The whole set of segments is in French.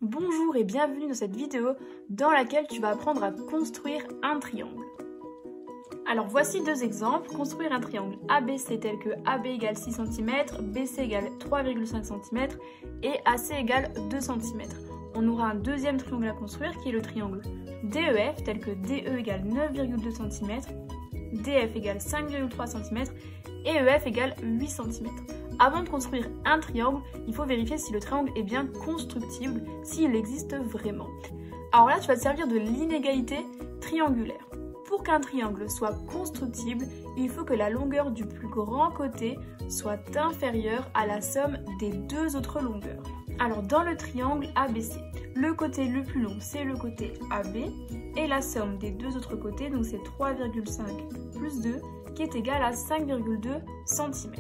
Bonjour et bienvenue dans cette vidéo dans laquelle tu vas apprendre à construire un triangle. Alors voici deux exemples. Construire un triangle ABC tel que AB égale 6 cm, BC égale 3,5 cm et AC égale 2 cm. On aura un deuxième triangle à construire qui est le triangle DEF tel que DE égale 9,2 cm, DF égale 5,3 cm et EF égale 8 cm. Avant de construire un triangle, il faut vérifier si le triangle est bien constructible, s'il existe vraiment. Alors là, tu vas te servir de l'inégalité triangulaire. Pour qu'un triangle soit constructible, il faut que la longueur du plus grand côté soit inférieure à la somme des deux autres longueurs. Alors dans le triangle ABC, le côté le plus long c'est le côté AB et la somme des deux autres côtés, donc c'est 3,5 plus 2 qui est égal à 5,2 cm.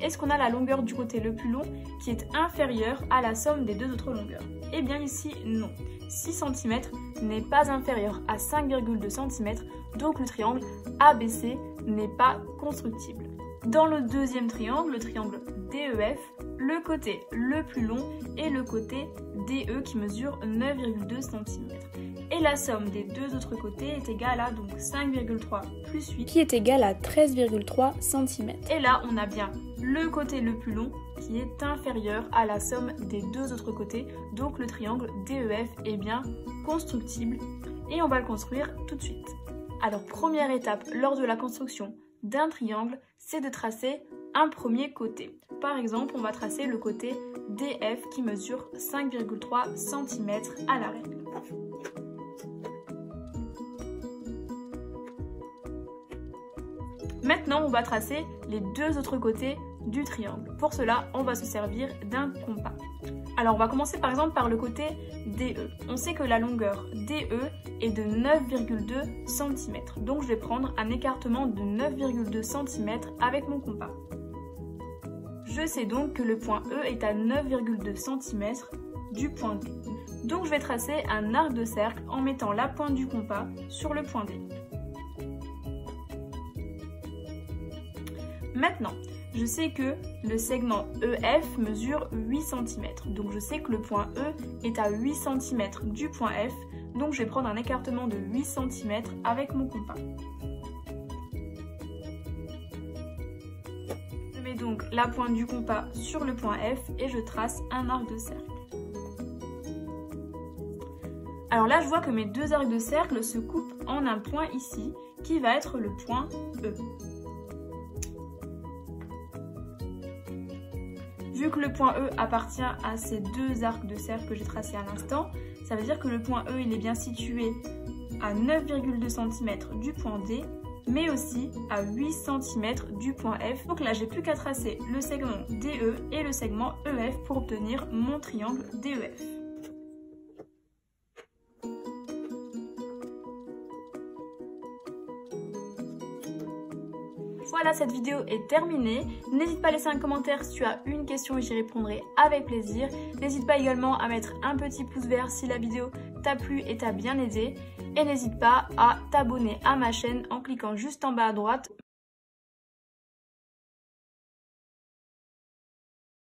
Est-ce qu'on a la longueur du côté le plus long qui est inférieure à la somme des deux autres longueurs? Eh bien ici non, 6 cm n'est pas inférieur à 5,2 cm, donc le triangle ABC n'est pas constructible. Dans le deuxième triangle, le triangle DEF, le côté le plus long est le côté DE qui mesure 9,2 cm. Et la somme des deux autres côtés est égale à donc 5,3 plus 8 qui est égal à 13,3 cm. Et là, on a bien le côté le plus long qui est inférieur à la somme des deux autres côtés. Donc le triangle DEF est bien constructible et on va le construire tout de suite. Alors première étape lors de la construction d'un triangle, c'est de tracer un premier côté. Par exemple, on va tracer le côté DF qui mesure 5,3 cm à la règle. Maintenant, on va tracer les deux autres côtés du triangle. Pour cela, on va se servir d'un compas. Alors, on va commencer par exemple par le côté DE. On sait que la longueur DE est de 9,2 cm. Donc, je vais prendre un écartement de 9,2 cm avec mon compas. Je sais donc que le point E est à 9,2 cm du point D. Donc, je vais tracer un arc de cercle en mettant la pointe du compas sur le point D. Maintenant, je sais que le segment EF mesure 8 cm. Donc je sais que le point E est à 8 cm du point F. Donc je vais prendre un écartement de 8 cm avec mon compas. Je mets donc la pointe du compas sur le point F et je trace un arc de cercle. Alors là, je vois que mes deux arcs de cercle se coupent en un point ici, qui va être le point E. Vu que le point E appartient à ces deux arcs de cercle que j'ai tracés à l'instant, ça veut dire que le point E il est bien situé à 9,2 cm du point D, mais aussi à 8 cm du point F. Donc là, j'ai plus qu'à tracer le segment DE et le segment EF pour obtenir mon triangle DEF. Voilà, cette vidéo est terminée. N'hésite pas à laisser un commentaire si tu as une question et j'y répondrai avec plaisir. N'hésite pas également à mettre un petit pouce vert si la vidéo t'a plu et t'a bien aidé. Et n'hésite pas à t'abonner à ma chaîne en cliquant juste en bas à droite